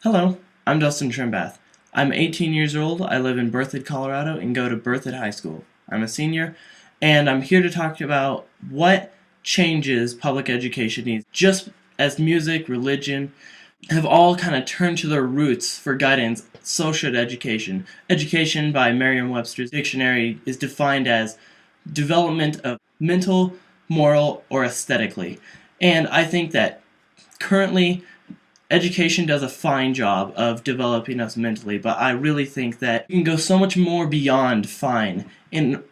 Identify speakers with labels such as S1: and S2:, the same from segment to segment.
S1: Hello, I'm Dustin Trimbath. I'm 18 years old, I live in Berthoud, Colorado, and go to Berthoud High School. I'm a senior, and I'm here to talk about what changes public education needs. Just as music, religion have all kind of turned to their roots for guidance, so should education. Education, by Merriam-Webster's dictionary, is defined as development of mental, moral, or aesthetically. And I think that currently education does a fine job of developing us mentally, but I really think that you can go so much more beyond fine and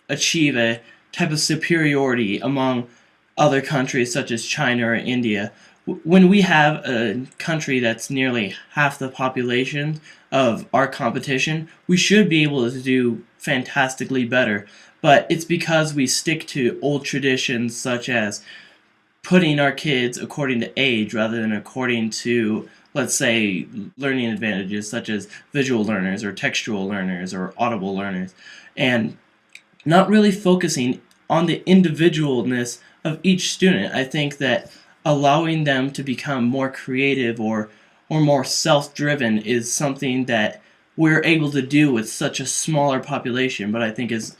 S1: achieve a type of superiority among other countries such as China or India. When we have a country that's nearly half the population of our competition, we should be able to do fantastically better. But it's because we stick to old traditions such as putting our kids according to age rather than according to, let's say, learning advantages such as visual learners or textual learners or audible learners, and not really focusing on the individualness of each student. I think that allowing them to become more creative or more self-driven is something that we're able to do with such a smaller population, but I think is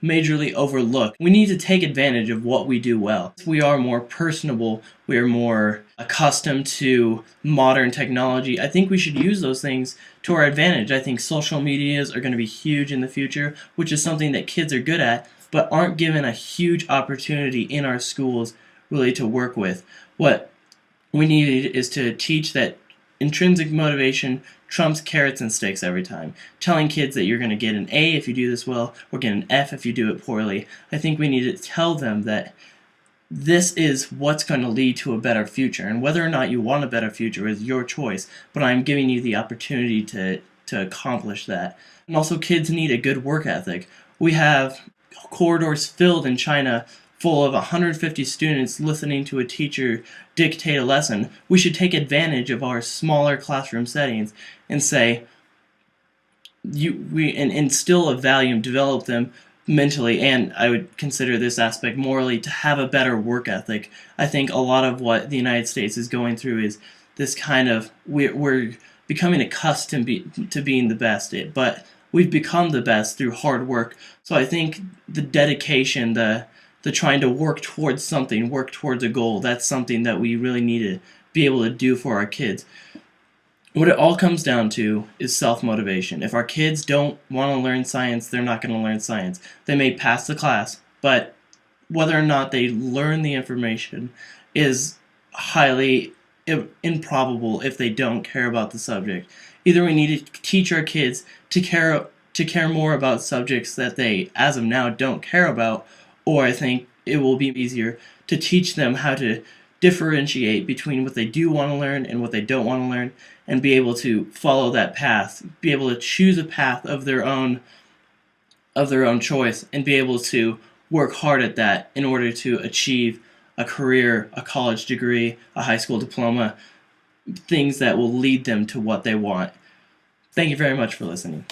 S1: majorly overlooked. We need to take advantage of what we do well. We are more personable, we are more accustomed to modern technology. I think we should use those things to our advantage. I think social medias are going to be huge in the future, which is something that kids are good at, but aren't given a huge opportunity in our schools really to work with. What we need is to teach that intrinsic motivation trumps carrots and sticks every time. Telling kids that you're going to get an A if you do this well, or get an F if you do it poorly. I think we need to tell them that this is what's going to lead to a better future, and whether or not you want a better future is your choice, but I'm giving you the opportunity to accomplish that. And also, kids need a good work ethic. We have corridors filled in China full of 150 students listening to a teacher dictate a lesson. We should take advantage of our smaller classroom settings and say, and instill a value and develop them mentally, and I would consider this aspect morally, to have a better work ethic. I think a lot of what the United States is going through is this kind of, we're becoming accustomed to being the best, but we've become the best through hard work. So I think the dedication, the trying to work towards something, work towards a goal, that's something that we really need to be able to do for our kids. What it all comes down to is self-motivation. If our kids don't want to learn science, they're not going to learn science. They may pass the class, but whether or not they learn the information is highly improbable if they don't care about the subject. Either we need to teach our kids to care more about subjects that they, as of now, don't care about, or I think it will be easier to teach them how to differentiate between what they do want to learn and what they don't want to learn, and be able to follow that path, be able to choose a path of their own choice, and be able to work hard at that in order to achieve a career, a college degree, a high school diploma, things that will lead them to what they want. Thank you very much for listening.